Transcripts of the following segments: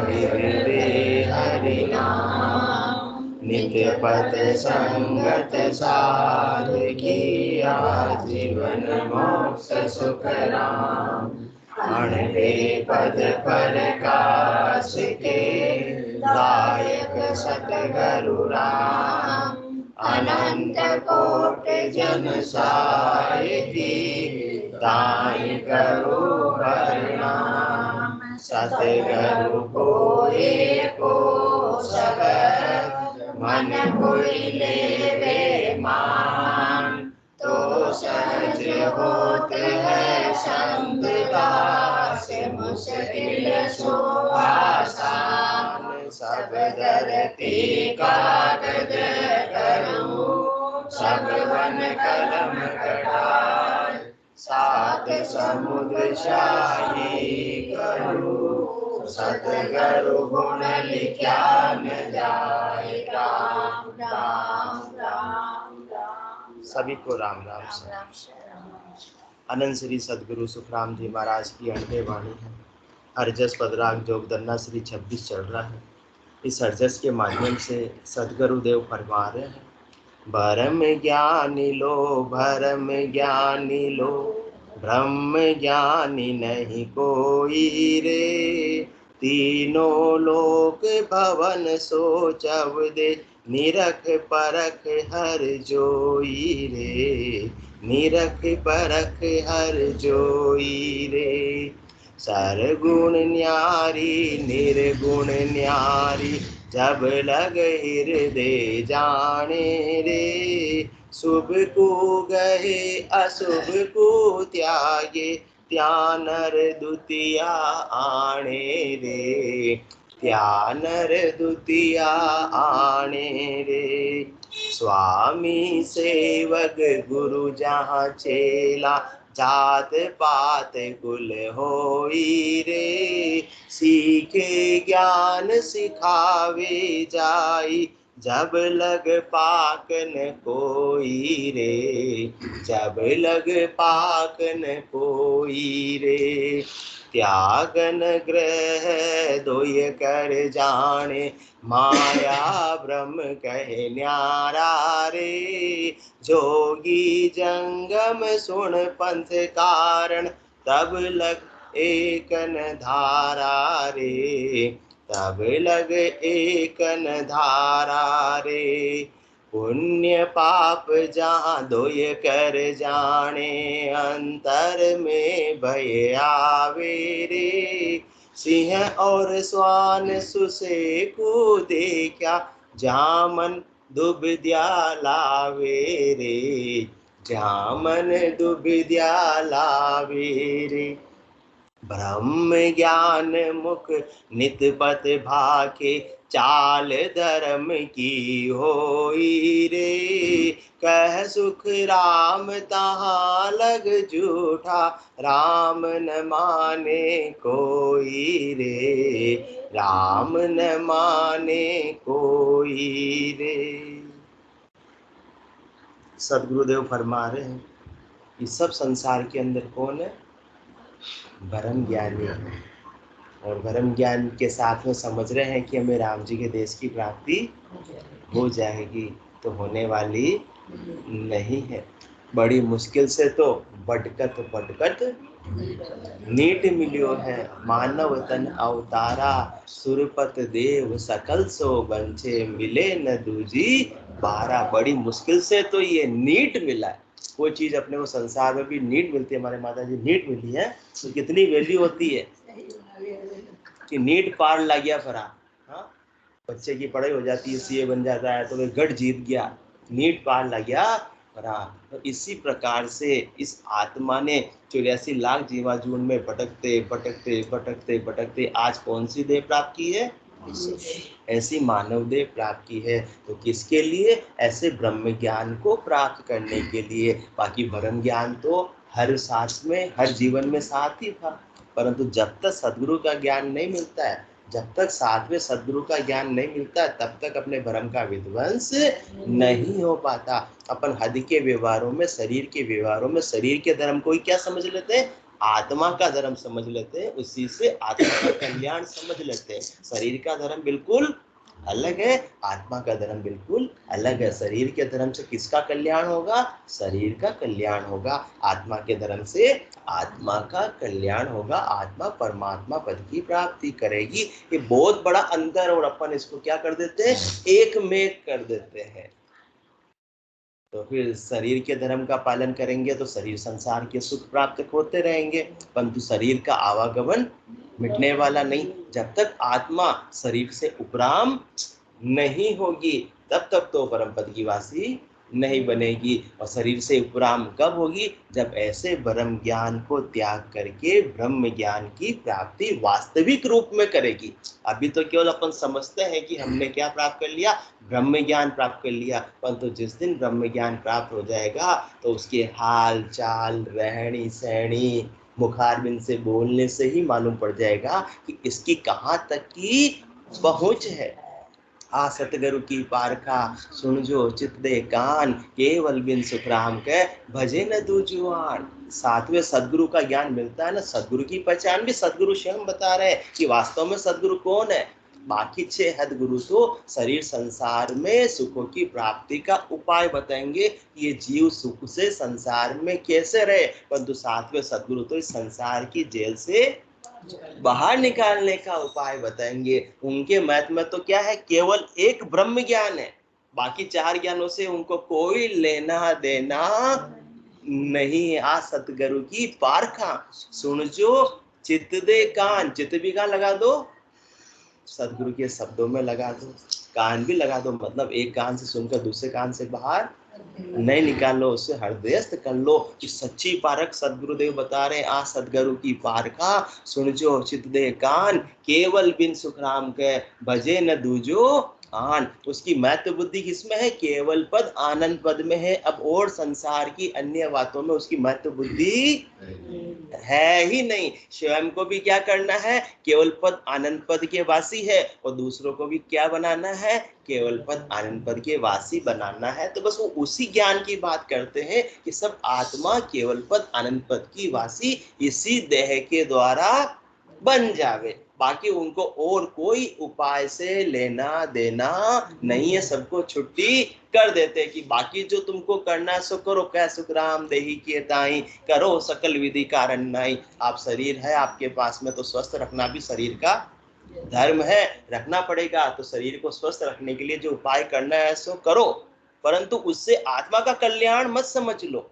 हृदय हरि नाम, नित्य पद संगत साध किया, जीवन मोक्ष सुख राम। अणवे पद प्रकाश के दायक सतगुरु राम, अनंत कोट जन सारथी, ताहि करो प्रणाम। सतगुरु को एको शब्द मन कोई लेवे मान, तो सहज होत है संत दास, मुश्किल सो आसान। सब धरती कागज करूं, सब वन कलम कटार, सात समुद्र शाही करूं, सतगुरु गुण लिखा न जाए। राम राम राम राम। सभी को राम राम से। अनंत श्री सदगुरु सुखराम जी महाराज की अंडे वाणी है। हरजस पदराग जोगदन्ना श्री 26 चल रहा है। इस हरजस के माध्यम से सदगुरु देव फरमा रहे हैं, भरम ज्ञानी लो, भरम ज्ञानी लो, ब्रह्म ज्ञानी नहीं कोई रे। तीनों लोक भवन सोचव दे, निरख परख हर जोई रे। निरख परख हर जोई रे। सरगुण न्यारी निर्गुण न्यारी, जब लग हृदय जाने रे। शुभ को गहे अशुभ को त्यागे, त्यानर द्वितीया आणे रे। त्यानर द्वितीया आणे रे। स्वामी सेवक गुरु जहाँ चेला, जात पात कुल होई रे। सीखे ज्ञान सिखावे जाई, जब लग पाकन कोई रे। जब लग पाकन कोई रे। त्यागन ग्रह दोय कर जाने, माया ब्रह्म कहे न्यारा रे। जोगी जंगम सुन पंथ कारण, तब लग एकन धारा रे। तब लग एकन धारा रे। पुण्य पाप जहाँ दोय कर जाने, अंतर में भय आवे रे। सिंह और स्वान सुसे को देखा, जहाँ मन दुबिध्या लावे रे। जहाँ मन दुबिध्या लावे रे। ब्रह्म ज्ञान मुख नित पथ भाके, चाल धर्म की होई रे। कह सुख राम तहाँ लग झूठा, राम न माने कोई रे। राम न माने कोई रे। सदगुरुदेव फरमा रहे हैं कि सब संसार के अंदर कौन है? ब्रह्म ज्ञानी है। और ब्रह्म ज्ञान के साथ में समझ रहे हैं कि हमें राम जी के देश की प्राप्ति हो जाएगी, तो होने वाली नहीं है। बड़ी मुश्किल से तो बटकत बटकत नीट मिलियो है। मानव तन अवतारा, सुरपत देव सकल सो बंचे, मिले न दूजी बारा। बड़ी मुश्किल से तो ये नीट मिला है। कोई चीज अपने को संसार में भी नीट मिलती है। हमारे माता जी नीट मिली है तो कितनी वैल्यू होती है कि नीट पार लग गया फरा। हाँ, बच्चे की पढ़ाई हो जाती है, सीए बन जाता है तो वे गढ़ जीत गया, नीट पार लग गया फरा। तो इसी प्रकार से इस आत्मा ने 84 लाख जीवाजून में भटकते भटकते भटकते भटकते आज कौन सी देह प्राप्त की है? ऐसी मानव देह प्राप्त की है। तो किसके लिए? ऐसे ब्रह्म ज्ञान को प्राप्त करने के लिए। बाकी ब्रह्म ज्ञान तो हर सांस में, हर जीवन में साथ ही था, परंतु जब तक सदगुरु का ज्ञान नहीं मिलता है, जब तक साथ में सदगुरु का ज्ञान नहीं मिलता, तब तक अपने भ्रम का विध्वंस नहीं हो पाता। अपन हद के व्यवहारों में, शरीर के व्यवहारों में, शरीर के धर्म को ही क्या समझ लेते हैं? आत्मा का धर्म समझ लेते हैं, उसी से आत्मा का कल्याण समझ लेते हैं। शरीर का धर्म बिल्कुल अलग है, आत्मा का धर्म बिल्कुल अलग है। शरीर के धर्म से किसका कल्याण होगा? शरीर का कल्याण होगा। आत्मा के धर्म से आत्मा का कल्याण होगा, आत्मा परमात्मा पद की प्राप्ति करेगी। ये बहुत बड़ा अंतर, और अपन इसको क्या कर देते हैं? एक में कर देते हैं। तो फिर शरीर के धर्म का पालन करेंगे तो शरीर संसार के सुख प्राप्त होते रहेंगे, परंतु शरीर का आवागमन मिटने वाला नहीं। जब तक आत्मा शरीर से उपराम नहीं होगी तब तक तो परम पद की वासी नहीं बनेगी। और शरीर से उपराम कब होगी? जब ऐसे ब्रह्म ज्ञान को त्याग करके ब्रह्म ज्ञान की प्राप्ति वास्तविक रूप में करेगी। अभी तो केवल अपन समझते हैं कि हमने क्या प्राप्त कर लिया? ब्रह्म ज्ञान प्राप्त कर लिया, परंतु जिस दिन ब्रह्म ज्ञान प्राप्त हो जाएगा तो उसके हाल चाल, रहनी सहनी, मुखारबिंद से बोलने से ही मालूम पड़ जाएगा कि इसकी कहाँ तक की पहुंच है। आ सतगुरु की पारखा सुन जो चित दे कान, केवल बिन सुखराम के भजे न दूजुआन। सातवें सदगुरु का ज्ञान मिलता है ना, सदगुरु की पहचान भी सदगुरु स्वयं बता रहे हैं कि वास्तव में सदगुरु कौन है। बाकी 6 हदगुरु तो शरीर संसार में सुखों की प्राप्ति का उपाय बताएंगे, ये जीव सुख से संसार में कैसे रहे, परंतु 7वें सदगुरु तो इस संसार की जेल से बाहर निकालने का उपाय बताएंगे। उनके मत में तो क्या है? केवल एक ब्रह्म ज्ञान है, बाकी 4 ज्ञानों से उनको कोई लेना देना नहीं। आ सतगुरु की पारखा सुन जो चित दे कान। चित भी कहाँ लगा दो? सदगुरु के शब्दों में लगा दो। कान भी लगा दो, मतलब एक कान से सुनकर दूसरे कान से बाहर नहीं निकालो, उससे हृदयस्थ कर लो कि सच्ची पारख सदगुरुदेव बता रहे। आ सदगुरु की पारखा सुन जो चित दे कान, केवल बिन सुखराम के भजे न दूजो आन। उसकी महत्व बुद्धि किसमें है? केवल पद आनंद पद में है। अब और संसार की अन्य बातों में उसकी महत्व बुद्धि है ही नहीं। स्वयं को भी क्या करना है? केवल पद आनंद पद के वासी है, और दूसरों को भी क्या बनाना है? केवल पद आनंद पद के वासी बनाना है। तो बस वो उसी ज्ञान की बात करते हैं कि सब आत्मा केवल पद आनंद पद की वासी इसी देह के द्वारा बन जावे। बाकी उनको और कोई उपाय से लेना देना नहीं है, सबको छुट्टी कर देते कि बाकी जो तुमको करना सो करो, कह सुखराम देही के ताई, करो सकल विधि कारण नहीं। आप शरीर है आपके पास में, तो स्वस्थ रखना भी शरीर का धर्म है, रखना पड़ेगा। तो शरीर को स्वस्थ रखने के लिए जो उपाय करना है सो करो, परंतु उससे आत्मा का कल्याण मत समझ लो।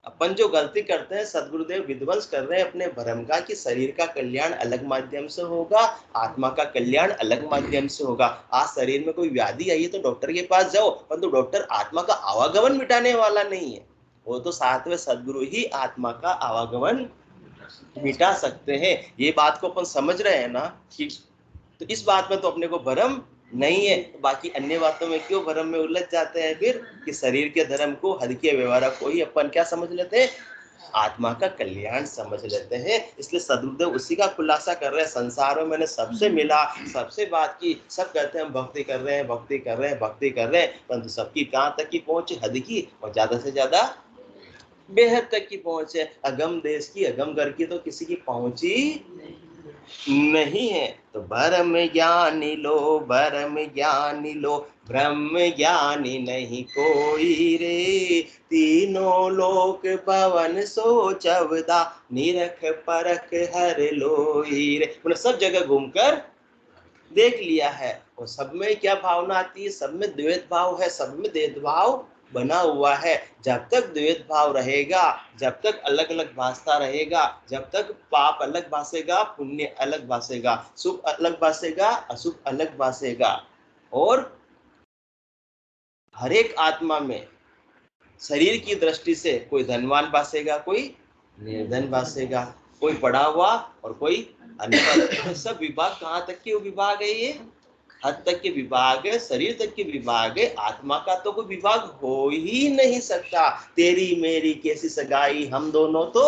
अपन जो गलती करते हैं, सदगुरुदेव विध्वंस कर रहे हैं अपने भ्रम का कि शरीर का कल्याण अलग माध्यम से होगा, आत्मा का कल्याण अलग माध्यम से होगा। आज शरीर में कोई व्याधि आई है तो डॉक्टर के पास जाओ, परंतु डॉक्टर आत्मा का आवागमन मिटाने वाला नहीं है। वो तो 7वें सदगुरु ही आत्मा का आवागमन मिटा सकते हैं। ये बात को अपन समझ रहे हैं ना कि तो इस बात में तो अपने को भ्रम नहीं है। बाकी अन्य बातों में क्यों भ्रम में उलझ जाते हैं फिर कि शरीर के धर्म को, हद के व्यवहार को ही अपन क्या समझ लेते हैं? आत्मा का कल्याण समझ लेते हैं। इसलिए सदगुरुदेव उसी का खुलासा कर रहे हैं। संसार में मैंने सबसे मिला, सबसे बात की, सब कहते हैं हम भक्ति कर रहे हैं, भक्ति कर रहे हैं, भक्ति कर रहे हैं, परंतु सबकी कहाँ तक की पहुंच? हद की, और ज्यादा से ज्यादा बेहद तक की पहुंच है। अगम देश की, अगम घर की तो किसी की पहुंच ही नहीं है। तो भरम ज्ञानी लो, भरम ज्ञानी लो, ब्रह्म ज्ञानी नहीं कोई रे। तीनों लोक पवन सो चवदा, निरख परख हर लोई रे। उन्हें सब जगह घूमकर देख लिया है, और सब में क्या भावना आती है? सब में द्वैत भाव है, सब में भेदभाव बना हुआ है। जब तक द्वैत भाव रहेगा, जब तक अलग अलग भासता रहेगा, जब तक पाप अलग भासेगा, पुण्य अलग भासेगा, शुभ अलग भासेगा, अशुभ अलग भासेगा, और हर एक आत्मा में शरीर की दृष्टि से कोई धनवान भासेगा, कोई निर्धन भासेगा, कोई पढ़ा हुआ और कोई अनपढ़। सब विभाग कहाँ तक के विभाग है? ये हद तक के विभाग है, शरीर तक के विभाग है। आत्मा का तो कोई विभाग हो ही नहीं सकता। तेरी मेरी कैसी सगाई, हम दोनों तो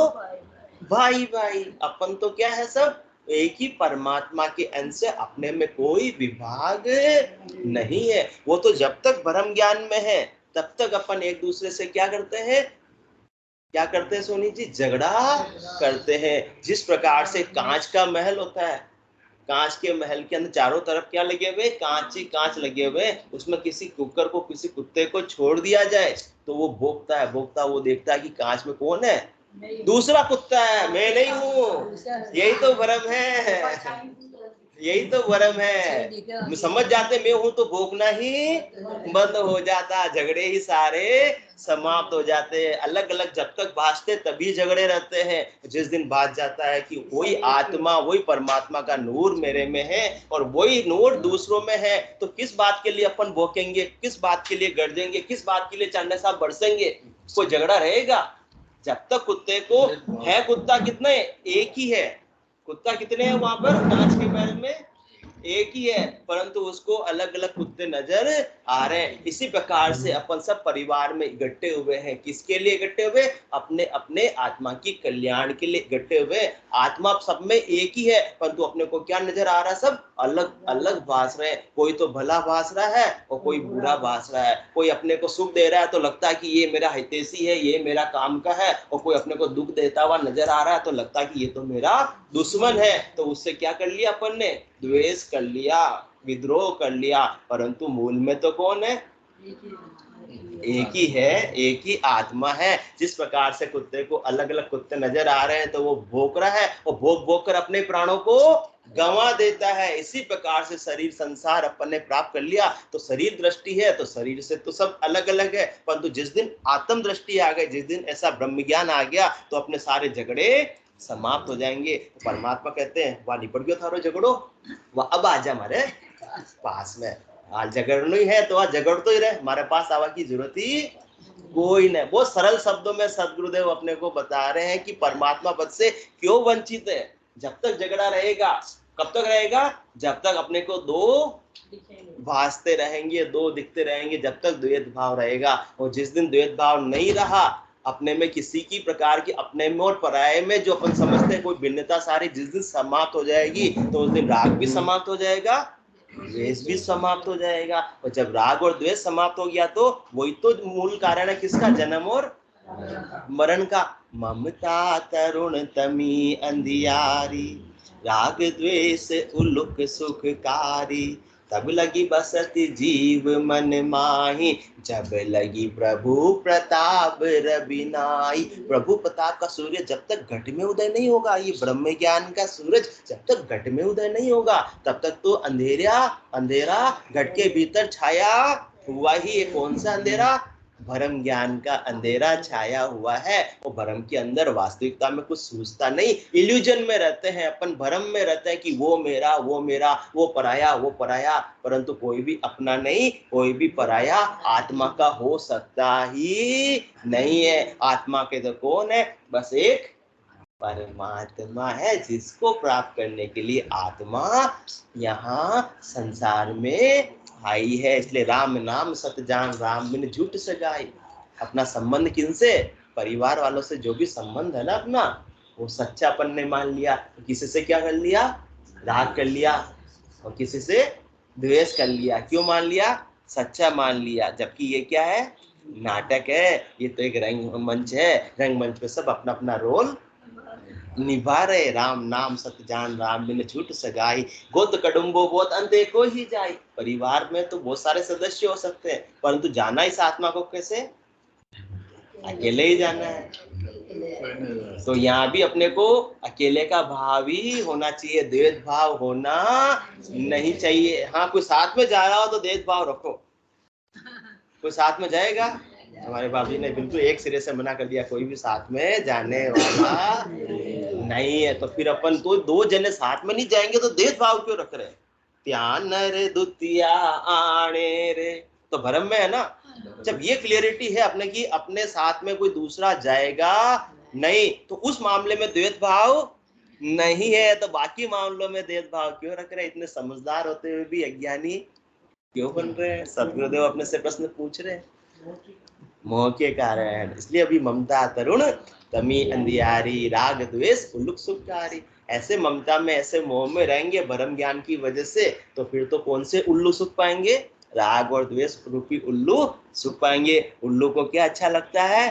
भाई भाई। अपन तो क्या है? सब एक ही परमात्मा के अंश से, अपने में कोई विभाग नहीं है। वो तो जब तक ब्रह्म ज्ञान में है तब तक अपन एक दूसरे से क्या करते हैं? क्या करते हैं सोनी जी? झगड़ा करते हैं। जिस प्रकार से कांच का महल होता है, कांच के महल के अंदर चारों तरफ क्या लगे हुए? कांच ही कांच लगे हुए। उसमें किसी कुकर को, किसी कुत्ते को छोड़ दिया जाए तो वो भौंकता है, भौंकता वो देखता है कि कांच में कौन है? दूसरा कुत्ता है, मैं नहीं हूँ। यही तो भ्रम है, यही तो भ्रम है। समझ जाते मैं हूं तो भौंकना ही बंद हो जाता, झगड़े ही सारे समाप्त हो जाते हैं। अलग अलग जब तक भासते तभी झगड़े रहते हैं। जिस दिन भास जाता है कि वही आत्मा, वही परमात्मा का नूर मेरे में है और वही नूर दूसरों में है, तो किस बात के लिए अपन भौंकेंगे, किस बात के लिए गरजेंगे, किस बात के लिए चांदे साहब बरसेंगे? कोई झगड़ा रहेगा? जब तक कुत्ते को है, कुत्ता कितने? एक ही है। कुत्ता कितने हैं वहां पर कांच के महल में? एक ही है, परंतु उसको अलग अलग कुत्ते नजर आ रहे हैं। इसी प्रकार से अपन सब परिवार में इकट्ठे हुए हैं। किसके लिए इकट्ठे हुए? अपने अपने आत्मा की कल्याण के लिए इकट्ठे हुए। आत्मा सब में एक ही है, परंतु अपने को क्या नजर आ रहा है? सब अलग अलग भास रहे हैं। कोई तो भला भास रहा है और कोई बुरा भास रहा है। कोई अपने को सुख दे रहा है तो लगता है कि ये मेरा हितैषी है, ये मेरा काम का है, और कोई अपने को दुख देता हुआ नजर आ रहा है तो लगता है कि ये तो मेरा दुश्मन है। तो उससे क्या कर लिया अपन ने? द्वेष कर लिया, विद्रोह कर लिया। परंतु मूल में तो कौन है? एक ही है, एक ही आत्मा है। जिस प्रकार से कुत्ते को अलग अलग कुत्ते नजर आ रहे हैं तो वो भौंक रहा है और भौंक भौंक कर अपने प्राणों को गंवा देता है। इसी प्रकार से शरीर संसार अपन ने प्राप्त कर लिया। तो शरीर दृष्टि है तो शरीर से तो सब अलग अलग है, परंतु जिस दिन आत्म दृष्टि आ गई, जिस दिन ऐसा ब्रह्म ज्ञान आ गया तो अपने सारे झगड़े समाप्त हो जाएंगे। परमात्मा कहते हैं वहां निपट गयो थारो झगड़ो, वह अब आ जा हमारे पास में। आज झगड़ना ही है तो आज झगड़ तो ही रहे, हमारे पास आवा की जरूरत ही कोई नहीं। बहुत सरल शब्दों में सदगुरुदेव अपने को बता रहे हैं कि परमात्मा पद से क्यों वंचित है। जब तक झगड़ा रहेगा, कब तक रहेगा? जब तक अपने को दो भासते रहेंगे, दो दिखते रहेंगे, जब तक द्वैत भाव रहेगा। और जिस दिन द्वैत भाव नहीं रहा, अपने में किसी की प्रकार की, अपने में और पराये में जो अपन समझते हैं कोई भिन्नता सारी जिस दिन समाप्त हो जाएगी तो उस दिन राग भी समाप्त हो जाएगा, द्वेष भी समाप्त हो जाएगा। और जब राग और द्वेष समाप्त हो गया तो वही तो मूल कारण है किसका? जन्म और मरण का। ममता तरुण तमी अंधियारी, राग द्वेष उल्लुक सुखकारी, तब लगी बसती जीव मन माही, जब लगी प्रभु प्रताप रविनाई। प्रभु प्रताप का सूर्य जब तक घट में उदय नहीं होगा, ये ब्रह्म ज्ञान का सूरज जब तक घट में उदय नहीं होगा, तब तक तो अंधेरा अंधेरा घट के भीतर छाया हुआ ही है। कौन सा अंधेरा? भरम ज्ञान का अंधेरा छाया हुआ है। और भरम के अंदर वास्तविकता में कुछ सूझता नहीं, इल्यूजन में रहते हैं अपन, भरम में रहते हैं कि वो मेरा, वो मेरा, वो पराया, वो पराया। परंतु कोई भी अपना नहीं, कोई भी पराया आत्मा का हो सकता ही नहीं है। आत्मा के तो कौन है? बस एक परमात्मा है, जिसको प्राप्त करने के लिए आत्मा यहाँ संसार में आई है। इसलिए राम नाम सत जान, राम बिन झूठ सगाई। अपना संबंध किनसे? परिवार वालों से जो भी संबंध है ना अपना, वो सच्चा अपन ने मान लिया। तो किसी से क्या कर लिया? राग कर लिया, और किसी से द्वेष कर लिया। क्यों मान लिया? सच्चा मान लिया। जबकि ये क्या है? नाटक है। ये तो एक रंगमंच है, रंगमंच पे सब अपना अपना रोल निभा रहे। राम नाम सत्य जान, राम बिन झूठ सगाई, गोद कड़ुम्बो बहुत अंते को ही जाए। परिवार में तो बहुत सारे सदस्य हो सकते हैं, परंतु जाना इस आत्मा को कैसे? अकेले ही जाना है। तो यहाँ भी अपने को अकेले का भाव ही होना चाहिए, द्वैत भाव होना नहीं चाहिए। हाँ, कोई साथ में जा रहा हो तो द्वैत भाव रखो। कोई साथ में जाएगा? हमारे बाबू ने बिल्कुल एक सिरे से मना कर दिया, कोई भी साथ में जाने वाला नहीं है। तो फिर अपन तो दो जने साथ में नहीं जाएंगे तो द्वैत भाव क्यों रख रहे? त्यान रे दुतिया आने रे, तो भरम में है ना। जब ये क्लियरिटी है अपने की, अपने साथ में कोई दूसरा जाएगा नहीं, तो उस मामले में द्वैत भाव नहीं है। तो बाकी मामलों में द्वैत भाव क्यों रख रहे? इतने समझदार होते हुए भी अज्ञानी क्यों बन रहे हैं? सदगुरुदेव अपने से प्रश्न पूछ रहे हैं, मोह के कारण। इसलिए अभी ममता तरुण तमी अंधियारी, राग द्वेष उल्लुक सुखकारी। ऐसे ममता में, ऐसे मोह में रहेंगे भरम ज्ञान की वजह से, तो फिर तो कौन से उल्लू सुख पाएंगे? राग और द्वेष रूपी उल्लू सुख पाएंगे। उल्लू को क्या अच्छा लगता है?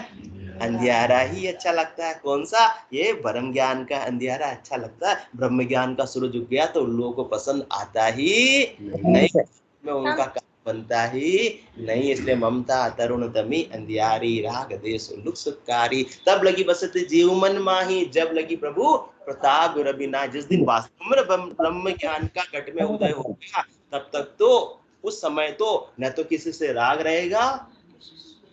अंधियारा ही अच्छा लगता है। कौन सा? ये ब्रह्म ज्ञान का अंधियारा अच्छा लगता है। ब्रह्म ज्ञान का सूरज उग गया तो उन लोगों को पसंद आता ही नहीं, में उनका काम बनता ही नहीं। इसलिए ममता तरुण तमी अंधियारी राग देश लुक सुखकारी, तब लगी बसत जीव मन माही, जब लगी प्रभु प्रताप रविना। जिस दिन वास्तव में ब्रह्म ज्ञान का घट में उदय हो गया, तब तक तो उस समय तो न तो किसी से राग रहेगा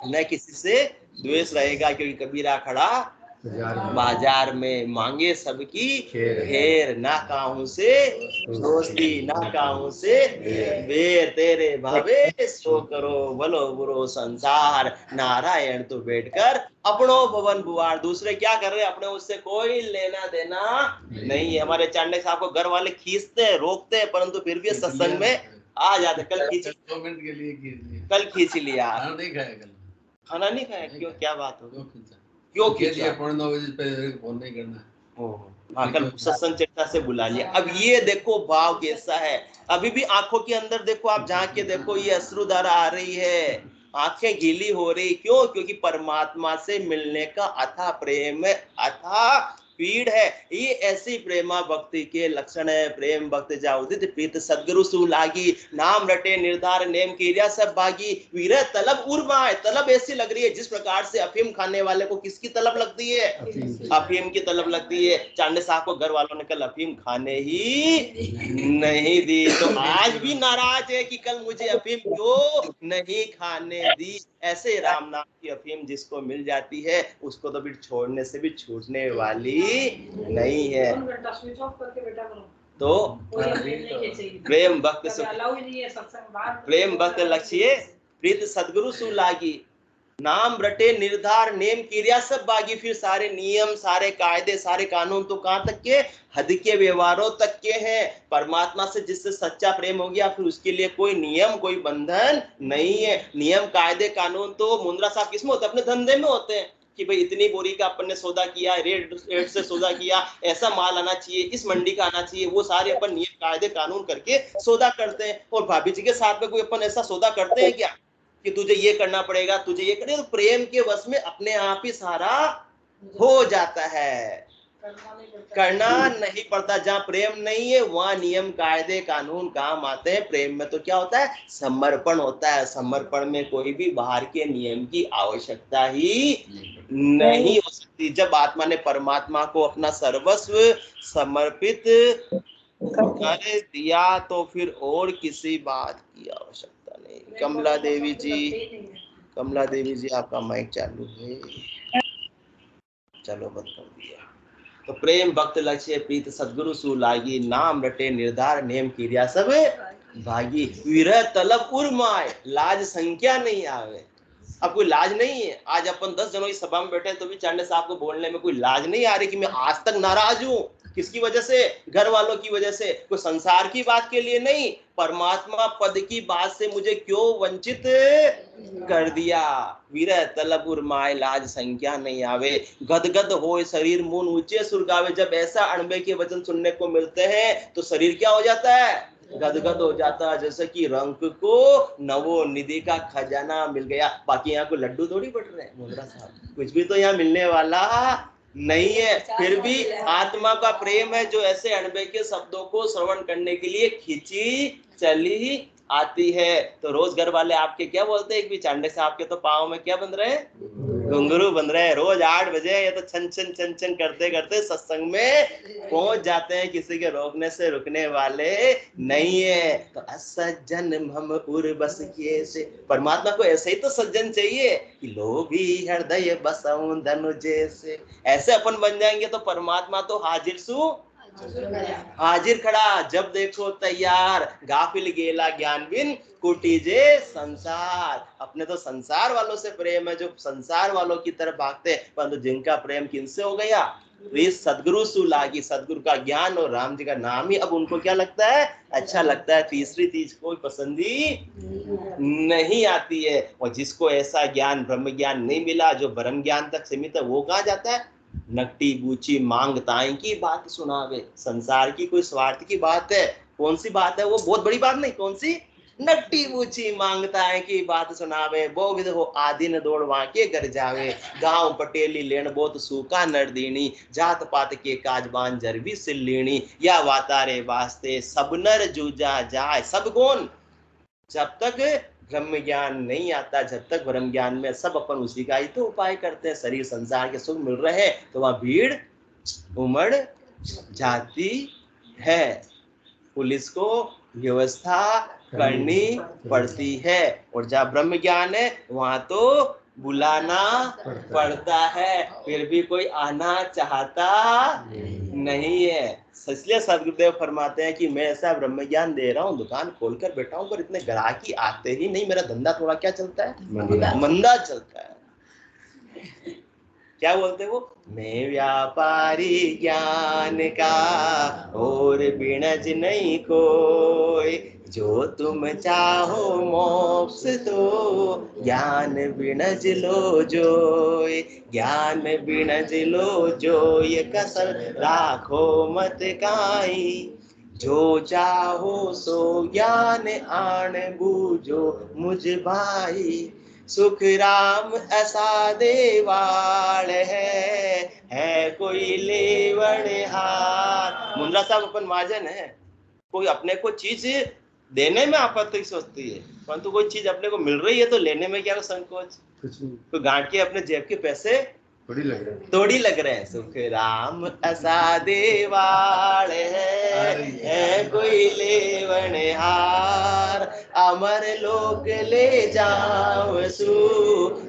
न किसी से द्वेष रहेगा, क्योंकि कबीरा खड़ा बाजार में मांगे सबकी खैर, ना काहू से दोस्ती ना काहू से बेर, तेरे भावे सो करो भलो बुरो संसार, नारायण तो बैठकर अपनो भवन बुआर। दूसरे क्या कर रहे हैं, अपने उससे कोई लेना देना नहीं है। हमारे चांडे साहब को घर वाले खींचते हैं, रोकते हैं, परंतु फिर भी सत्संग में आ जाते। कल खींच, 2 मिनट के लिए कल खींच लिया, खाना नहीं खाया। क्यों, क्या बात हो? क्यों खींचा? 9 बजे पे फोन नहीं करना। हाँ, कल सत्संग चर्चा से बुला लिया। अब ये देखो भाव कैसा है, अभी भी आंखों के अंदर देखो, आप झांक के देखो, ये अश्रुधारा आ रही है, आंखें गीली हो रही। क्यों? क्योंकि परमात्मा से मिलने का अथाह प्रेम है, अथाह पीड़ है। ये ऐसी प्रेमा भक्ति के लक्षण है। प्रेम भक्त जाउदित प्रीत सदगुरु सु लागी, नाम रटे निर्धार नेम कीरिया सब भागी, वीर तलब उर्माए। तलब ऐसी लग रही है जिस प्रकार से अफीम खाने वाले को किसकी तलब लगती है? अफीम की तलब लगती है। चांडे साहब को घर वालों ने कल अफीम खाने ही नहीं दी, तो आज भी नाराज है कि कल मुझे अफीम क्यों नहीं खाने दी। ऐसे राम नाम की अफीम जिसको मिल जाती है, उसको तो फिर छोड़ने से भी छूटने वाली नहीं है। तो प्रेम भक्त प्रेम भक्त लक्ष्य प्रीत सदगुरु सु लागी, नाम रटे निर्धार नेम क्रिया सब बागी। फिर सारे नियम, सारे कायदे, सारे कानून तो कहां तक के? हद के व्यवहारों तक के हैं। परमात्मा से जिससे सच्चा प्रेम हो गया, फिर उसके लिए कोई नियम, कोई बंधन नहीं है। नियम, कायदे, कानून तो मुंद्रा साहब किसमें होते हैं? अपने धंधे में होते हैं कि भाई इतनी बोरी का अपन ने सौदा किया, रेट से सौदा किया, ऐसा माल आना चाहिए, इस मंडी का आना चाहिए, वो सारे अपन नियम, कायदे, कानून करके सौदा करते हैं। और भाभी जी के साथ में कोई अपन ऐसा सौदा करते हैं क्या कि तुझे ये करना पड़ेगा, तुझे ये करना? तो प्रेम के वश में अपने आप ही सारा हो जाता है, करना नहीं पड़ता। जहां प्रेम नहीं है वहां नियम, कायदे, कानून काम आते हैं। प्रेम में तो क्या होता है? समर्पण होता है। समर्पण में कोई भी बाहर के नियम की आवश्यकता ही नहीं हो सकती। जब आत्मा ने परमात्मा को अपना सर्वस्व समर्पित कर दिया तो फिर और किसी बात की आवश्यकता नहीं। कमला देवी जी, कमला देवी जी आपका माइक चालू है, चलो बंद कर दिया। तो प्रेम भक्त लक्ष्य प्रीत सदगुरु सु लागी, नाम रटे निर्धार नेम क्रिया सब भागी, विरह तलब उर्माए, लाज संख्या नहीं आवे। अब कोई लाज नहीं है। आज अपन 10 जनों की सभा में बैठे तो भी चांडे साहब को बोलने में कोई लाज नहीं आ रही कि मैं आज तक नाराज हूं। किसकी वजह से? घर वालों की वजह से। कोई संसार की बात के लिए नहीं, परमात्मा पद की बात से मुझे क्यों वंचित कर दिया। वीर तलब उर्माए, लाज संख्या नहीं आवे, गदगद हो शरीर मुन ऊंचे सुरगावे। जब ऐसा अणबे के वचन सुनने को मिलते हैं तो शरीर क्या हो जाता है? गदगद हो जाता है, जैसे कि रंग को नवो निधि का खजाना मिल गया। बाकी यहाँ को लड्डू थोड़ी बट रहे हैं मोहरा साहब, कुछ भी तो यहाँ मिलने वाला नहीं है। फिर भी आत्मा का प्रेम है जो ऐसे अणबे के शब्दों को श्रवण करने के लिए खींची चली आती है। तो रोज घर वाले आपके क्या बोलते हैं? एक भी चांडे साहब के तो पाँव में क्या बंध रहे हैं? घुंघरू बंध रहे हैं। रोज 8 बजे ये तो छन छन छन छन करते करते सत्संग में पहुंच जाते हैं। किसी के रोकने से रुकने वाले नहीं है। तो असज्जन हम उर्वस किए से, परमात्मा को ऐसे ही तो सज्जन चाहिए कि लोभी हृदय बसऊं धनु जैसे। ऐसे अपन बन जाएंगे तो परमात्मा तो हाजिर सु हाजिर खड़ा, जब देखो तैयार, गाफिल गेला ज्ञान बिन कुटीजे संसार। अपने तो संसार वालों से प्रेम है, जो संसार वालों की तरफ भागते हैं, परंतु जिनका प्रेम किनसे हो गया? इस सदगुरु सु लागी, सदगुरु का ज्ञान और राम जी का नाम ही अब उनको क्या लगता है? अच्छा लगता है। तीसरी चीज कोई पसंदी नहीं आती है। और जिसको ऐसा ज्ञान, ब्रह्म ज्ञान नहीं मिला, जो ब्रह्म ज्ञान तक सीमित है, वो कहाँ जाता है? नकटी बूची मांग ताई की बात सुनावे। संसार की कोई स्वार्थ की बात है? कौन सी बात है वो? बहुत बड़ी बात नहीं, कौन सी? नट्टी पूछी मांगता है कि बात सुनावे, बो विद हो आदि न दौड़ वहां के घर जावे, गांव पटेली लेन बहुत सूखा नरदीनी, जात पात के काजबान जरबी सिल्लीनी, या वातारे वास्ते सब नर जूझा जाए। सब कौन? जब तक ब्रह्म ज्ञान नहीं आता, जब तक ब्रह्म ज्ञान में सब अपन उसी का ही तो उपाय करते हैं, शरीर संसार के सुख मिल रहे हैं तो वहां भीड़ उमड़ जाती है, पुलिस को व्यवस्था करनी पड़ती है। और जहाँ ब्रह्म ज्ञान है वहां तो बुलाना पड़ता है, फिर भी कोई आना चाहता नहीं है। इसलिए सदगुरुदेव फरमाते हैं कि मैं ऐसा ब्रह्म ज्ञान दे रहा हूँ, दुकान खोलकर बैठा हूँ, पर इतने ग्राहकी आते ही नहीं, मेरा धंधा थोड़ा क्या चलता है, मंदा चलता है। क्या बोलते वो? मैं व्यापारी ज्ञान का और बिणज नहीं कोई, जो तुम चाहो मोक्ष तो ज्ञान बिणज लो जोय, ज्ञान बिणज लो जोय, कसर राखो मत काई, जो चाहो सो ज्ञान आन बूझो मुझ भाई, सुख राम ऐसा देवाल है कोई लेवण हार। मुंद्रा साहब अपन महाजन है, कोई अपने को चीज देने में आपत्ति सोचती है, परंतु कोई चीज अपने को मिल रही है तो लेने में क्या संकोच, तो गांठ के अपने जेब के पैसे थोड़ी लग रहे हैं। सुख राम ऐसा देवाल है कोई लेवण हार, अमर लोक ले जाओ सू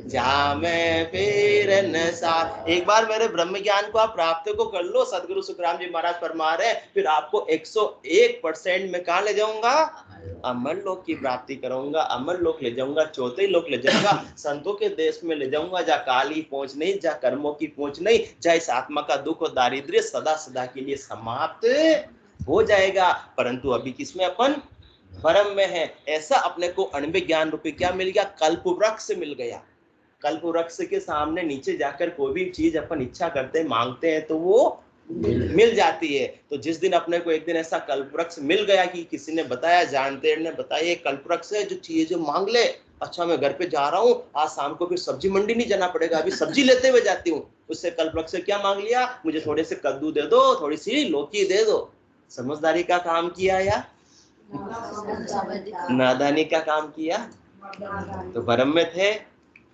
जा मैं फेर नसार। एक बार मेरे ब्रह्म ज्ञान को आप प्राप्त को कर लो, सदगुरु सुखराम जी महाराज फरमा रहे, फिर आपको 101% में कहाँ ले जाऊंगा? अमर लोक की प्राप्ति करूंगा, अमर लोक ले जाऊंगा, चौथे लोक ले जाऊंगा, संतों के देश में ले जाऊंगा, जहाँ काली पहुंच नहीं, जहाँ कर्मों की पहुंच नहीं, जहाँ इस आत्मा का दुख और दारिद्र्य सदा सदा के लिए समाप्त हो जाएगा। परंतु अभी किसमें अपन? भ्रम में है। ऐसा अपने को अणुविज्ञान ज्ञान रूपी क्या मिल गया? कल्प वृक्ष मिल गया। कल्प वृक्ष के सामने नीचे जाकर कोई भी चीज अपन इच्छा करते हैं, मांगते हैं तो वो मिल जाती है। तो जिस दिन अपने को एक दिन ऐसा कल्पवृक्ष मिल गया कि किसी ने बताया, जानते ने बताया, कल्पवृक्ष है जो चीज मांग ले, अच्छा मैं घर पे जा रहा हूँ, आज शाम को फिर सब्जी मंडी नहीं जाना पड़ेगा, अभी सब्जी लेते हुए जाती हूँ। उससे कल्पवृक्ष से क्या मांग लिया? मुझे थोड़े से कद्दू दे दो, थोड़ी सी लौकी दे दो। समझदारी का काम किया या नादानी का काम किया? तो भ्रम में थे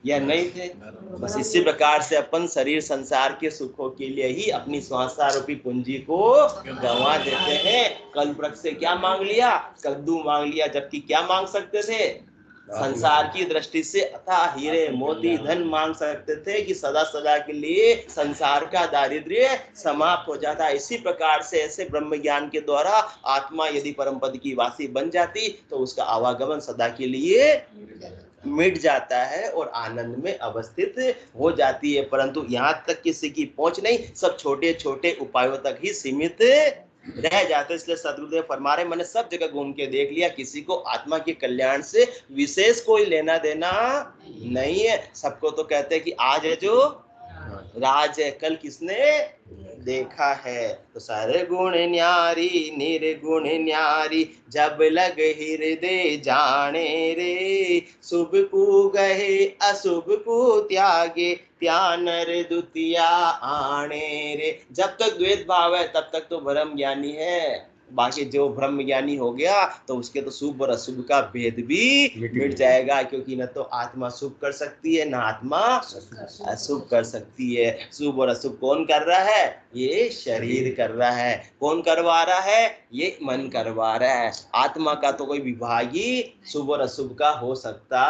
या नहीं थे? बस इसी प्रकार से अपन शरीर संसार के सुखों के लिए ही अपनी स्वास्थ्य रूपी पूंजी को गंवा देते हैं। कल्पवृक्ष से क्या मांग लिया? कद्दू मांग लिया, जबकि क्या मांग सकते थे? संसार की दृष्टि से अथाह हीरे मोती धन मांग सकते थे कि सदा सदा के लिए संसार का दारिद्र्य समाप्त हो जाता। इसी प्रकार से ऐसे ब्रह्म ज्ञान के द्वारा आत्मा यदि परम पद की वासी बन जाती तो उसका आवागमन सदा के लिए मिट जाता है और आनंद में अवस्थित हो जाती है। परंतु यहाँ तक किसी की पहुंच नहीं, सब छोटे छोटे उपायों तक ही सीमित रह जाते। इसलिए सदगुरुदेव फरमा रहे, मैंने सब जगह घूम के देख लिया, किसी को आत्मा के कल्याण से विशेष कोई लेना देना नहीं है। सबको तो कहते हैं कि आज है जो राज है, कल किसने देखा है। तो सारे गुण न्यारी निर्गुण न्यारी, जब लग हृदय जाने रे, शुभ को गहे अशुभ को त्यागे, त्यानर द्वितीया आने रे। जब तक द्वैत भाव है तब तक तो ब्रह्म ज्ञानी है, बाकी जो ब्रह्म ज्ञानी हो गया तो उसके तो शुभ और अशुभ का भेद भी मिट जाएगा, क्योंकि न तो आत्मा शुभ कर सकती है, न आत्मा अशुभ कर सकती है। शुभ और अशुभ कौन कर रहा है? ये शरीर कर रहा है। कौन करवा रहा है? ये मन करवा रहा है। आत्मा का तो कोई विभाग ही शुभ और अशुभ का हो सकता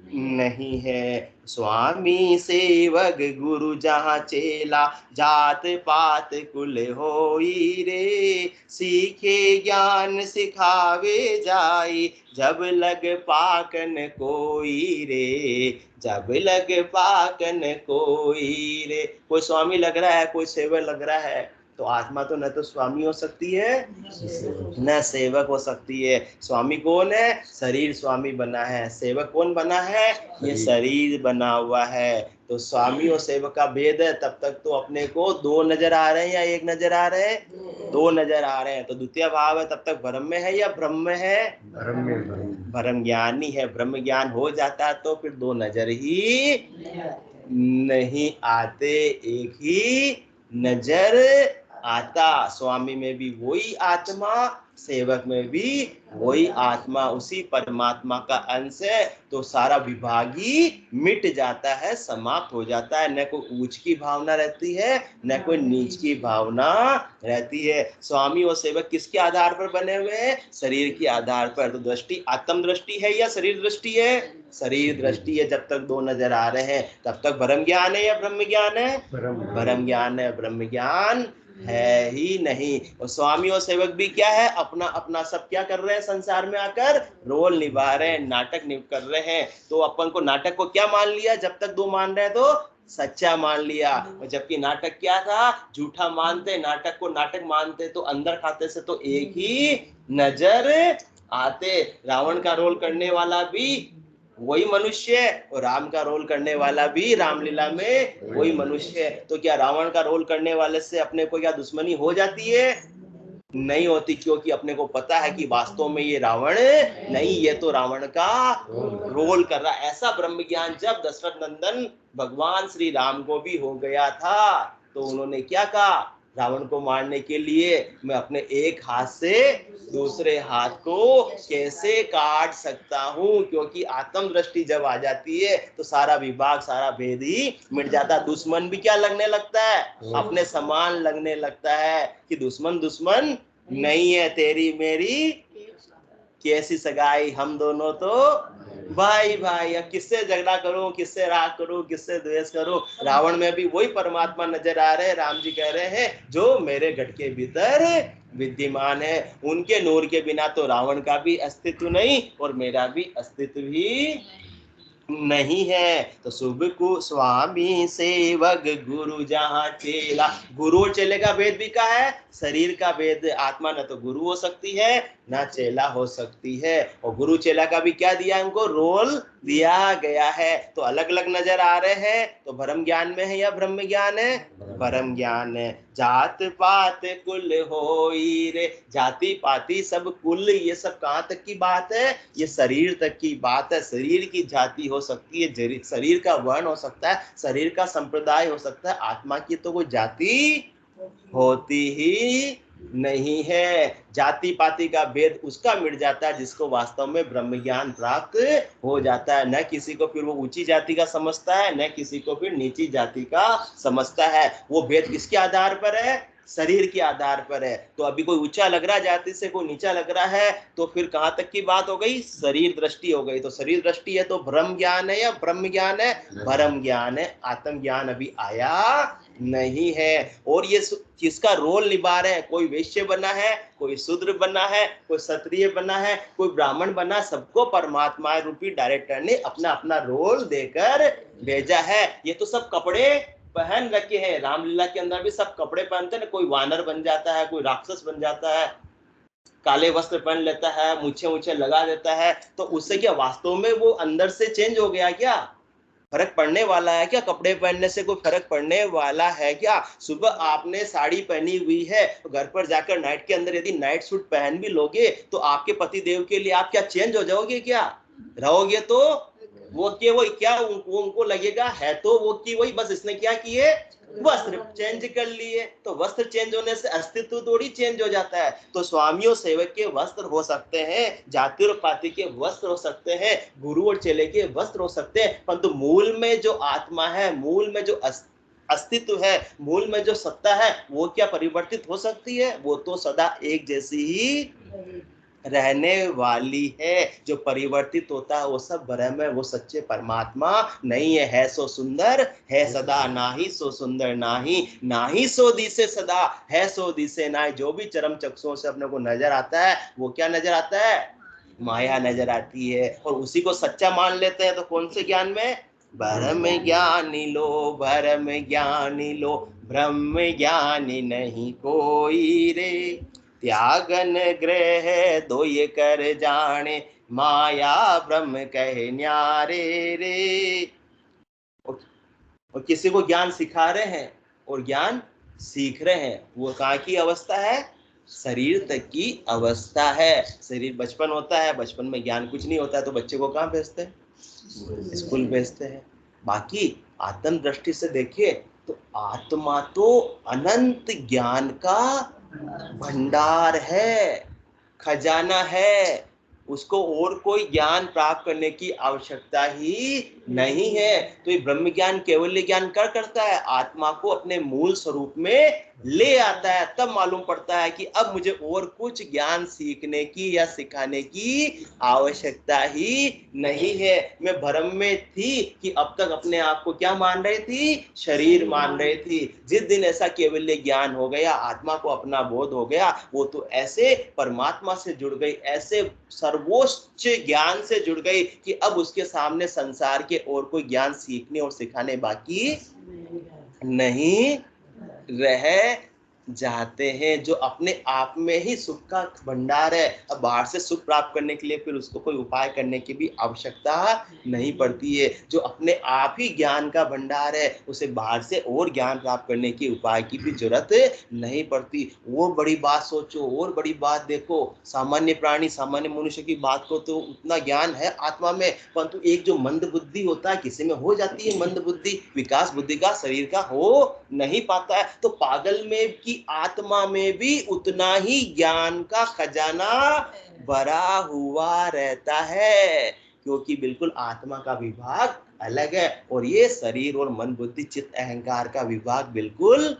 नहीं है। स्वामी सेवक गुरु जहाँ चेला, जात पात कुल होई रे, सीखे ज्ञान सिखावे जाई, जब लग पाकन कोई रे, जब लग पाकन कोई रे। कोई स्वामी लग रहा है, कोई सेवक लग रहा है, तो आत्मा तो न तो स्वामी हो सकती है न सेवक हो सकती है। स्वामी कौन है? शरीर स्वामी बना है। सेवक कौन बना है? ये शरीर बना हुआ है। तो स्वामी और सेवक का भेद है। तब तक तो अपने को दो नजर आ रहे हैं या एक नजर आ रहे हैं? दो नजर आ रहे हैं। तो द्वितीय भाव है, तब तक ब्रह्म में है या ब्रह्म में है? ब्रह्म ज्ञानी है। ब्रह्म ज्ञान हो जाता है तो फिर दो नजर ही नहीं आते, एक ही नजर आता। स्वामी में भी वही आत्मा, सेवक में भी वही आत्मा, उसी परमात्मा का अंश है। तो सारा विभाग ही मिट जाता है, समाप्त हो जाता है। न कोई ऊंच की भावना रहती है, न कोई नीच की भावना रहती है। स्वामी और सेवक किसके आधार पर बने हुए हैं? शरीर के आधार पर। तो दृष्टि आत्म दृष्टि है या शरीर दृष्टि है? शरीर दृष्टि है। जब तक दो नजर आ रहे हैं तब तक ब्रह्म ज्ञान है या ब्रह्म ज्ञान है? ब्रह्म ज्ञान है, ब्रह्म ज्ञान है ही नहीं। और स्वामी और सेवक भी क्या है? अपना अपना सब क्या कर रहे हैं? संसार में आकर रोल निभा रहे हैं, नाटक कर रहे हैं। तो अपन को नाटक को क्या मान लिया? जब तक दो मान रहे हैं तो सच्चा मान लिया, और जबकि नाटक क्या था? झूठा मानते। नाटक को नाटक मानते तो अंदर खाते से तो एक ही नजर आते। रावण का रोल करने वाला भी वही मनुष्य है, और राम का रोल करने वाला भी रामलीला में वही मनुष्य है। तो क्या रावण का रोल करने वाले से अपने को क्या दुश्मनी हो जाती है? नहीं होती, क्योंकि अपने को पता है कि वास्तव में ये रावण नहीं, ये तो रावण का रोल कर रहा है। ऐसा ब्रह्म ज्ञान जब दशरथ नंदन भगवान श्री राम को भी हो गया था, तो उन्होंने क्या कहा? रावण को मारने के लिए मैं अपने एक हाथ से दूसरे हाथ को कैसे काट सकता हूं? क्योंकि आत्म दृष्टि जब आ जाती है तो सारा विभाग, सारा भेद ही मिट जाता। दुश्मन भी क्या लगने लगता है? अपने समान लगने लगता है, कि दुश्मन दुश्मन नहीं है, तेरी मेरी कैसी सगाई, हम दोनों तो भाई भाई। अब किससे झगड़ा करूं, किससे राग करूं, किससे द्वेष करूं? रावण में भी वही परमात्मा नजर आ रहे हैं। राम जी कह रहे हैं जो मेरे घट के भीतर विद्यमान है, उनके नूर के बिना तो रावण का भी अस्तित्व नहीं और मेरा भी अस्तित्व ही नहीं है। तो शुभ को स्वामी सेवक गुरु जहाँ चेला। गुरु और चेले का भेद भी क्या है? शरीर का भेद। आत्मा न तो गुरु हो सकती है ना चेला हो सकती है। और गुरु चेला का भी क्या दिया? उनको रोल दिया गया है। तो अलग अलग नजर आ रहे हैं। तो भ्रम ज्ञान में है या ब्रह्म ज्ञान है? भ्रम ज्ञान है। जात पात कुल होई रे। जाति पाति सब कुल, ये सब कहाँ तक की बात है? ये शरीर तक की बात है। शरीर की जाति हो सकती है, शरीर का वर्ण हो सकता है, शरीर का संप्रदाय हो सकता है। आत्मा की तो कोई जाति होती ही नहीं है। जाति पाति का भेद उसका मिट जाता है जिसको वास्तव में ब्रह्म ज्ञान प्राप्त हो जाता है। न किसी को फिर वो ऊंची जाति का समझता है, न किसी को फिर नीची जाति का समझता है। वो भेद किसके आधार पर है? शरीर के आधार पर है। तो अभी कोई ऊंचा लग रहा है जाति से, कोई नीचा लग रहा है, तो फिर कहां तक की बात हो गई? शरीर दृष्टि हो गई। तो शरीर दृष्टि है तो भ्रम ज्ञान है या ब्रह्म ज्ञान है? भ्रम ज्ञान है। आत्म ज्ञान अभी आया नहीं है। और ये किसका रोल निभा रहे हैं? कोई वैश्य बना है, कोई शूद्र बना है, कोई क्षत्रिय बना है, कोई ब्राह्मण बना, सबको परमात्मा रूपी डायरेक्टर ने अपना अपना रोल देकर भेजा है। ये तो सब कपड़े पहन रखे हैं। रामलीला के अंदर भी सब कपड़े पहनते हैं ना। कोई वानर बन जाता है, कोई राक्षस बन जाता है, काले वस्त्र पहन लेता है, मूछे मूछे लगा देता है। तो उससे क्या वास्तव में वो अंदर से चेंज हो गया क्या? फर्क पड़ने वाला है क्या? कपड़े पहनने से कोई फर्क पड़ने वाला है क्या? सुबह आपने साड़ी पहनी हुई है, तो घर पर जाकर नाइट के अंदर यदि नाइट सूट पहन भी लोगे तो आपके पति देव के लिए आप क्या चेंज हो जाओगे क्या? रहोगे तो वो के वही क्या? उनको लगेगा है तो वो की वही, बस इसने क्या किए? वस्त्र चेंज कर लिए। तो वस्त्र चेंज होने से अस्तित्व थोड़ी चेंज हो जाता है। तो स्वामी और सेवक के वस्त्र हो सकते हैं, जाति और पाति के वस्त्र हो सकते हैं, गुरु और चेले के वस्त्र हो सकते हैं, परंतु मूल में जो आत्मा है, मूल में जो अस्तित्व है, मूल में जो सत्ता है, वो क्या परिवर्तित हो सकती है? वो तो सदा एक जैसी ही रहने वाली है। जो परिवर्तित होता है वो सब भ्रम है, वो सच्चे परमात्मा नहीं है। है सो सुंदर है सदा, नाही सो सुंदर नाही, नाही सो दिसे सदा, है सो दिसे नाही। जो भी चरम चक्षुओं से अपने को नजर आता है वो क्या नजर आता है? माया नजर आती है। और उसी को सच्चा मान लेते हैं। तो कौन से ज्ञान में? भरम ज्ञानी लो, भरम ज्ञानी लो। ब्रह्म ज्ञानी नहीं कोई रे, त्यागन ग्रह दो ये कर जाने, माया ब्रह्म कहे न्यारे रे। और किसी को ज्ञान सिखा रहे हैं और ज्ञान सीख रहे हैं, वो कहाँ की अवस्था है? शरीर तक की अवस्था है। शरीर बचपन होता है, बचपन में ज्ञान कुछ नहीं होता है, तो बच्चे को कहाँ भेजते हैं? स्कूल भेजते हैं। बाकी आत्म दृष्टि से देखिए तो आत्मा तो अनंत ज्ञान का भंडार है, खजाना है। उसको और कोई ज्ञान प्राप्त करने की आवश्यकता ही नहीं है। तो ये ब्रह्म ज्ञान केवल ज्ञान क्या करता है? आत्मा को अपने मूल स्वरूप में ले आता है। तब मालूम पड़ता है कि अब मुझे और कुछ ज्ञान सीखने की या सिखाने की आवश्यकता ही नहीं है। मैं भ्रम में थी कि अब तक अपने आप को क्या मान रही थी? शरीर मान रही थी। जिस दिन ऐसा केवल ज्ञान हो गया, आत्मा को अपना बोध हो गया, वो तो ऐसे परमात्मा से जुड़ गई, ऐसे सर्वोच्च ज्ञान से जुड़ गई कि अब उसके सामने संसार के और कोई ज्ञान सीखने और सिखाने बाकी नहीं रह जाते हैं। जो अपने आप में ही सुख का भंडार है, अब बाहर से सुख प्राप्त करने के लिए फिर उसको कोई उपाय करने की भी आवश्यकता नहीं पड़ती है। जो अपने आप ही ज्ञान का भंडार है, उसे बाहर से और ज्ञान प्राप्त करने की उपाय की भी जरूरत नहीं पड़ती। और बड़ी बात सोचो, और बड़ी बात देखो, सामान्य प्राणी, सामान्य मनुष्य की बात को तो उतना ज्ञान है आत्मा में, परंतु एक जो मंद बुद्धि होता है, किसी में हो जाती है मंद बुद्धि, विकास बुद्धि का शरीर का हो नहीं पाता है। तो पागल में की आत्मा में भी उतना ही ज्ञान का खजाना भरा हुआ रहता है, क्योंकि बिल्कुल आत्मा का विभाग अलग है और ये शरीर और मन बुद्धि चित्त अहंकार का विभाग बिल्कुल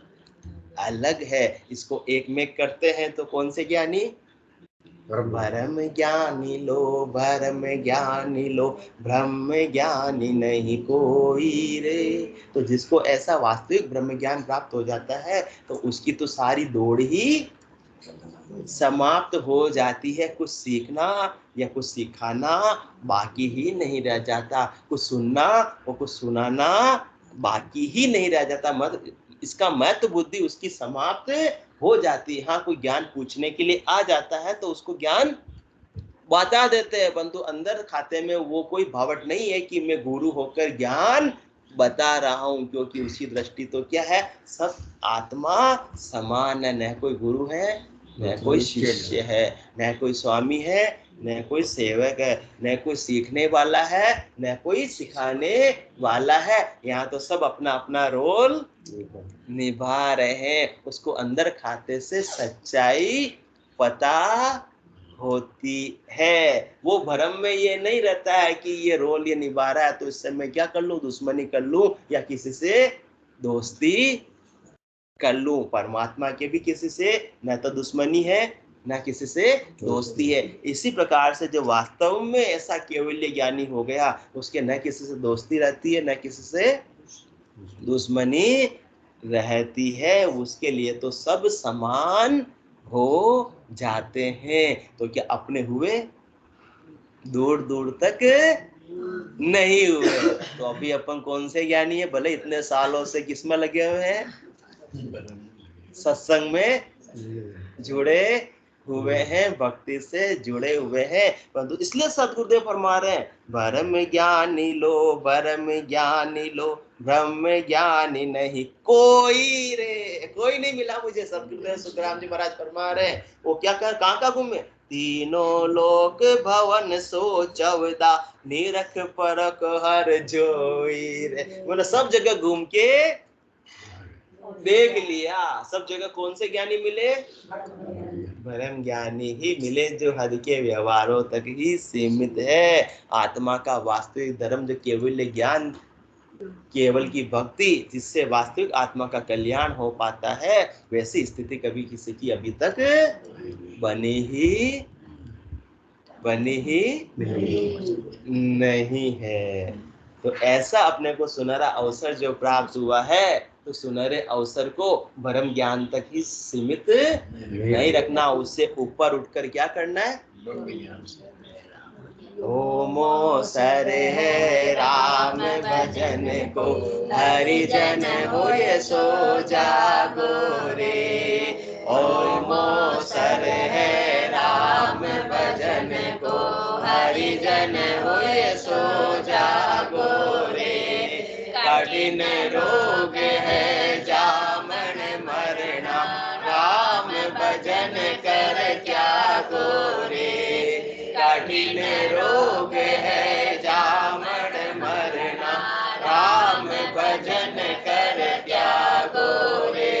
अलग है। इसको एक में करते हैं तो कौन से ज्ञानी? भरम ज्ञानी लो, भरम ज्ञानी लो, ब्रह्म ज्ञानी नहीं कोई रे। तो जिसको ऐसा वास्तविक ब्रह्म ज्ञान प्राप्त हो जाता है तो उसकी तो सारी दौड़ ही समाप्त हो जाती है। कुछ सीखना या कुछ सिखाना बाकी ही नहीं रह जाता, कुछ सुनना और कुछ सुनाना बाकी ही नहीं रह जाता। मत इसका महत्व बुद्धि उसकी समाप्त हो जाती है। हाँ, कोई ज्ञान पूछने के लिए आ जाता है तो उसको ज्ञान बता देते हैं, परंतु अंदर खाते में वो कोई भावट नहीं है कि मैं गुरु होकर ज्ञान बता रहा हूं, क्योंकि उसकी दृष्टि तो क्या है? सब आत्मा समान है, न कोई गुरु है, न कोई शिष्य है, न कोई स्वामी है, न कोई सेवक है, न कोई सीखने वाला है, न कोई सिखाने वाला है। यहाँ तो सब अपना अपना रोल निभा रहे हैं। उसको अंदर खाते से सच्चाई पता होती है। वो भ्रम में ये नहीं रहता है कि ये रोल ये निभा रहा है तो इससे मैं क्या कर लूं? दुश्मनी कर लूं या किसी से दोस्ती कर लूं। परमात्मा के भी किसी से न तो दुश्मनी है न किसी से दोस्ती है। इसी प्रकार से जो वास्तव में ऐसा केवल ज्ञानी हो गया, उसके न किसी से दोस्ती रहती है न किसी से दुश्मनी रहती है। उसके लिए तो सब समान हो जाते हैं। तो क्या अपने हुए? दूर दूर तक नहीं हुए। तो अभी अपन कौन से ज्ञानी है? भले इतने सालों से किसमें लगे हुए हैं? सत्संग में जुड़े हुए हैं, भक्ति से जुड़े हुए हैं, परंतु इसलिए सदगुरुदेव फरमा रहे हैं ब्रह्म ज्ञानी लो, ब्रह्म ज्ञानी लो, ब्रह्म ज्ञानी नहीं कोई रे। कोई नहीं मिला मुझे। सदगुरुदेव सुखराम जी महाराज फरमा रहे हैं वो क्या कर कहाँ का घूमे? तीनों लोक भवन सो चौदा, निरख परख हर जोई रे। मतलब सब जगह घूम के देख लिया। सब जगह कौन से ज्ञानी मिले? ब्रह्म ज्ञानी ही मिले, जो हद के व्यवहारों तक ही सीमित है। आत्मा का वास्तविक धर्म जो केवल ज्ञान, केवल की भक्ति, जिससे वास्तविक आत्मा का कल्याण हो पाता है, वैसी स्थिति कभी किसी की अभी तक बनी ही नहीं है। तो ऐसा अपने को सुनहरा अवसर जो प्राप्त हुआ है, तो सुनहरे अवसर को भरम ज्ञान तक ही सीमित नहीं रखना, उससे ऊपर उठकर क्या करना है? ओमो सर है राम भजन को, हरिजन होय सो जागो रे। ओमो सर है राम भजन को, हरिजन होय सो जागो रे। कठिन रोग है जामन मरना, राम भजन कर त्यागो रे। कठिन रोग है जामन मरना, राम भजन कर त्यागो रे।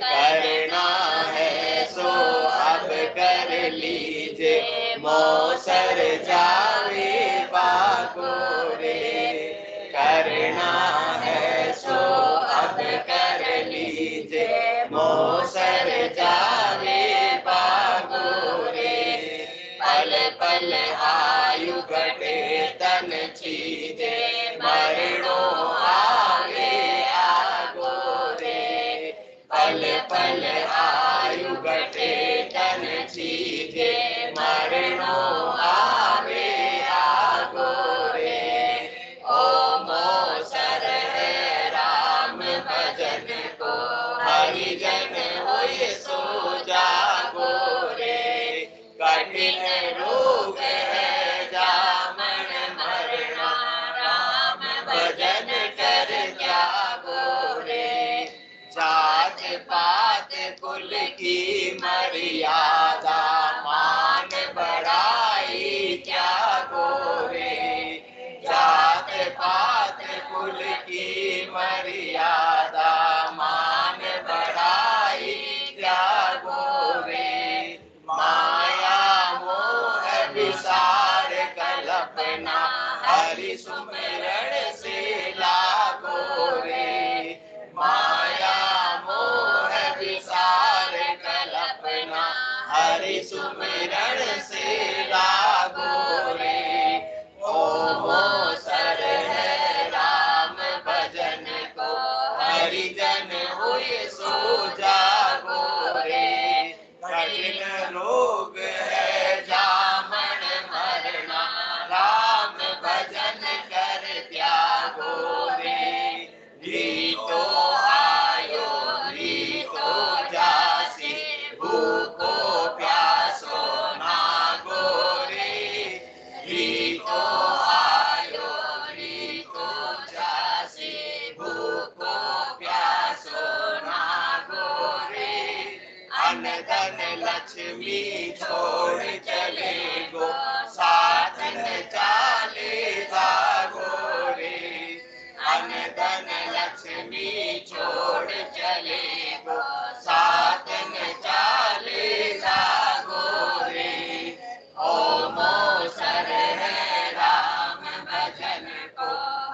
करना है सो अब कर लीजे, मौसर जावे पाको रे। करना है सो अब कर लीजे, मौसर जावे पाको रे। पल पल आयु घटे तन चीजे, मरणो आगे आगो रे। पल पल आयु घटे तन चीजे, मरणो आगे आगो रे। ओमो सर है राम भजन को, हरिजन होय सो जागो रे। कठिन रोग है जामन मरना, राम भजन कर त्यागो रे। जात पात कुल की मर्यादा, मान बढ़ाई त्यागो रे। जात पात कुल की मर्यादा, मान बढ़ाई त्यागो रे। माया मोह विसार कल्पना, हरि सुमिरण से लागो रे। माया मोह विसार कल्पना, हरि सुमिरण से लागो रे। ओमो सर है राम भजन को, हरिजन होय सो जागो रे। कठिन रोग है जामन मरना, राम भजन कर त्यागो रे। रीतो आयो रीतो जासी, भूखो प्यासो नागो रे। रीतो आयो रीतो जासी, भूखो प्यासो नागो रे। अन धन लक्ष्मी छोड़ चले गो, साथ न चाले जागो रे। अन धन लक्ष्मी छोड़ चले गो, साथ न चाले जागो रे। ओमो सर है राम भजन को,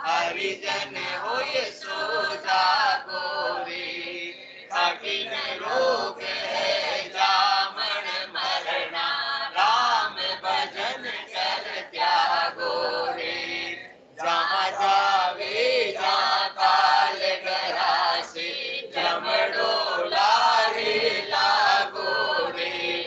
हरिजन होय सो जागो रे। कठिन रोग है जामन मरना, राम भजन कर त्यागो रे। जहाँ जावे जहाँ काल गरासे, जमड़ो लारे लागो रे।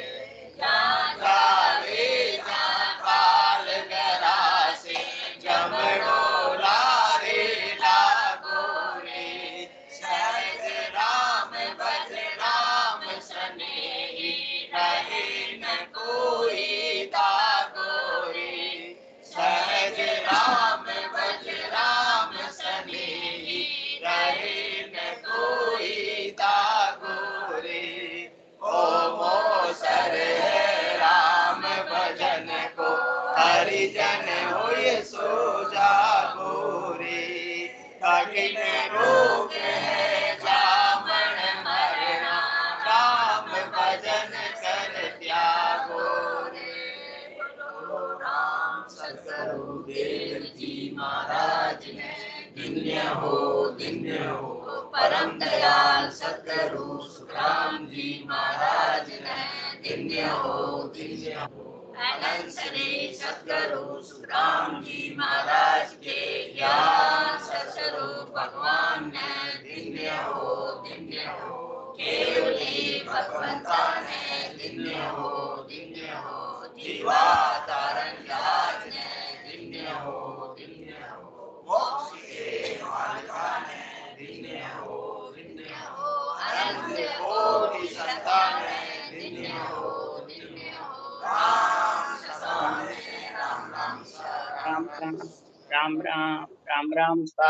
जहाँ जावे जहाँ काल गरासे, जमड़ो लारे लागो रे। सहज राम भज राम सनेही, रहे न कोई दागो रे। सहज राम भज राम सनेही, रहे न कोई दागो रे। ओमो सर है राम भजन को, हरिजन होय सो जागो रे। कठिन रोग है जामन मरना, राम भजन कर त्यागो रे। बोलो राम सतगुरुदेव जी महाराज ने, धन्य हो परम दयाल सतगुरु सुखराम जी महाराज ने। धन्य हो अनंत श्री सतगुरु सुखराम जी महाराज के ज्ञान सतस्वरूप भगवान ने। धन्य हो केवली भगवंता ने। धन्य हो जीवा तारण जहाज राम राम राम राम सा